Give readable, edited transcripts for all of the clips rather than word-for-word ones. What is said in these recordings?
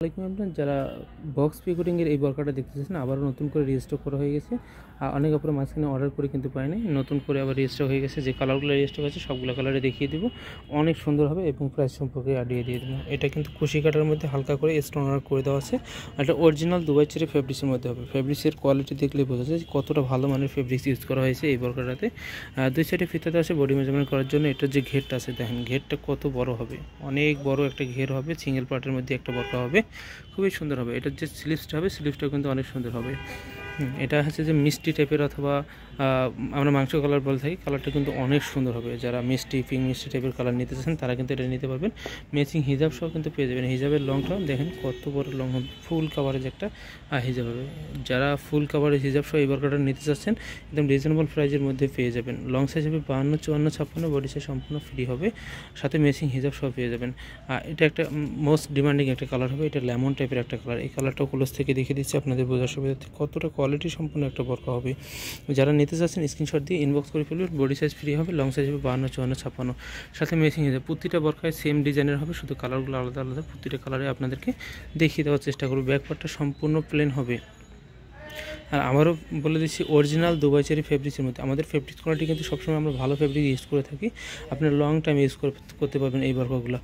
আপনার যারা বক্স পিকোটিংয়ের এই বরকাটা দেখতেছেন আবারও নতুন করে রিস্টক করা হয়ে গেছে। অনেক আপনার মাঝখানে অর্ডার করে কিন্তু পায়নি, নতুন করে আবার রিস্টক হয়ে গেছে। যে কালারগুলো রিস্টক আছে সবগুলো কালারে দেখিয়ে দেবো, অনেক সুন্দর হবে এবং প্রাইস সম্পর্কে আইডিয়া দিয়ে দেবো। এটা কিন্তু কুশি কাটার মধ্যে হালকা করে স্টোন ওয়ার্ক করে দেওয়া আছে। এটা অরিজিনাল দুবাই চেরি ফেব্রিক্সের মধ্যে হবে। ফেব্রিক্সের কোয়ালিটি দেখলে বোঝা যায় কতটা ভালো মানের ফেব্রিক্স ইউজ করা হয়েছে এই বরকাটাতে। দুই সাইডে ফিতাতে আছে বডি মেজারমেন্ট করার জন্য। এটার যে ঘেরটা আছে দেখেন, ঘেরটা কত বড় হবে, অনেক বড় একটা ঘের হবে। সিঙ্গেল পার্টের মধ্যে একটা বরকা হবে, খুবই সুন্দর হবে। এটার যে স্লিভসটা হবে, স্লিভসটা কিন্তু অনেক সুন্দর হবে। এটা হচ্ছে যে মিষ্টি টাইপের অথবা আমরা মাংস কালার বলে থাকি, কালারটা কিন্তু অনেক সুন্দর হবে। যারা পিঙ্ক মিষ্টি টাইপের কালার নিতে চান তারা কিন্তু এটা নিতে পারবেন। ম্যাচিং হিজাব সহ কিন্তু পেয়ে যাবেন। হিজাবের লংটাও দেখেন কত বড় লং হবে, ফুল কাভারেজ একটা হিজাব হবে। যারা ফুল কাভারেজ হিজাব সহ এই বরকাটা নিতে চাচ্ছেন একদম রিজনেবল প্রাইসের মধ্যে পেয়ে যাবেন। লং সাইজ হবে 52, 54, 56, বডি সাইজ সম্পূর্ণ ফ্রি হবে, সাথে ম্যাচিং হিজাব সহ পেয়ে যাবেন। এটা একটা মোস্ট ডিমান্ডিং একটা কালার হবে। এটা লেমন টাইপের একটা কালার। এই কালারটাও ক্লোজ থেকে দেখিয়ে দিচ্ছি আপনাদের বোঝার সুবিধার্থে কতটা কোয়ালিটি সম্পূর্ণ একটা বরকা হবে। যারা নিতে চাচ্ছেন স্ক্রিনশট দিয়ে ইনবক্স করে ফেলবেন। বডি সাইজ ফ্রি হবে, লং সাইজ হবে 52, 54, 56, সাথে ম্যাচিং হিজাব। প্রতিটা বরকায় সেম ডিজাইনের হবে, শুধু কালারগুলো আলাদা আলাদা। প্রতিটা কালারে আপনাদেরকে দেখিয়ে দেওয়ার চেষ্টা করব। ব্যাকপার্টটা সম্পূর্ণ প্লেন হবে। আর আমারও বলে দিচ্ছি অরিজিনাল দুবাই চেরি ফেব্রিক্সের মধ্যে। আমাদের ফেব্রিক কোয়ালিটি কিন্তু সবসময় আমরা ভালো ফেব্রিক ইউজ করে থাকি, আপনার লং টাইম ইউজ করতে পারবেন এই বরকাগুলো।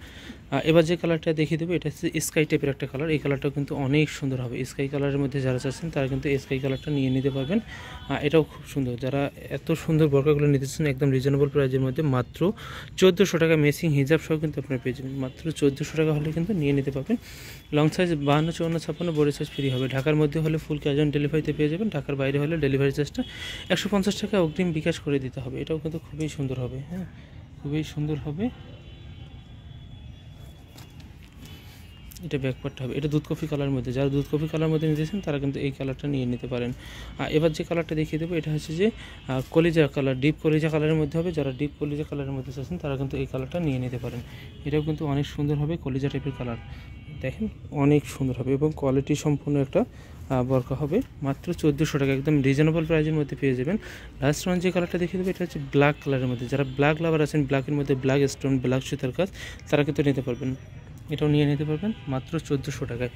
এবার যে কালারটা দেখিয়ে দেবো এটা হচ্ছে স্কাই টাইপের একটা কালার। এই কালারটাও কিন্তু অনেক সুন্দর হবে। স্কাই কালারের মধ্যে যারা চাচ্ছেন তারা কিন্তু স্কাই কালারটা নিয়ে নিতে পারবেন। এটাও খুব সুন্দর। যারা এত সুন্দর বরকাগুলো নিতে চাচ্ছেন একদম রিজনেবল প্রাইসের মধ্যে মাত্র 1400 টাকা ম্যাচিং হিজাব সহ কিন্তু আপনারা পেয়ে যাবেন। মাত্র 1400 টাকা হলে কিন্তু নিয়ে নিতে পারবেন। Long size 52, 54, 56, body size free হবে। ঢাকার মধ্যে হলে ফুল ক্যাশ অন ডেলিভারিতে পেয়ে যাবেন। ঢাকার বাইরে হলে ডেলিভারি চার্জটা 150 টাকা অগ্রিম বিকাশ করে দিতে হবে। এটাও কিন্তু খুবই সুন্দর হবে। হ্যাঁ, খুবই সুন্দর হবে। এটা ব্যাকপার্টটা হবে, এটা দুধ কফি কালারের মধ্যে। যারা দুধ কফি কালার মধ্যে নিতেছেন তারা কিন্তু এই কালারটা নিয়ে নিতে পারেন। এবার যে কালারটা দেখিয়ে দেবো এটা হচ্ছে যে কলিজা কালার, ডিপ কলিজা কালারের মধ্যে হবে। যারা ডিপ কলিজা কালারের মধ্যে চাচ্ছেন তারা কিন্তু এই কালারটা নিয়ে নিতে পারেন। এটাও কিন্তু অনেক সুন্দর হবে, কলিজা টাইপের কালার দেখেন, অনেক সুন্দর হবে এবং কোয়ালিটি সম্পূর্ণ একটা বরকা হবে। মাত্র 1400 টাকা একদম রিজনেবল প্রাইসের মধ্যে পেয়ে যাবেন। লাস্ট ওয়ান যে কালারটা দেখিয়ে দেবো এটা হচ্ছে ব্ল্যাক কালারের মধ্যে। যারা ব্ল্যাক লাভার আছেন, ব্ল্যাকের মধ্যে ব্ল্যাক স্টোন, ব্ল্যাক সুতার কাজ, তারা কিন্তু নিতে পারবেন। এটাও নিয়ে নিতে পারবেন মাত্র 1400 টাকায়।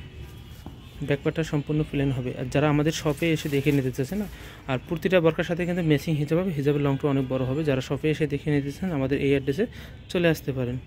ব্যাকপার্টটা সম্পূর্ণ প্লেন হবে। আর যারা আমাদের শপে এসে দেখে নিতে চাচ্ছেন না, আর প্রতিটা বরকার সাথে কিন্তু ম্যাচিং হিজাব হবে। হিজাবের লংটা অনেক বড় হবে। যারা শপে এসে দেখে নিতে চান আমাদের এই অ্যাড্রেসে চলে আসতে পারেন।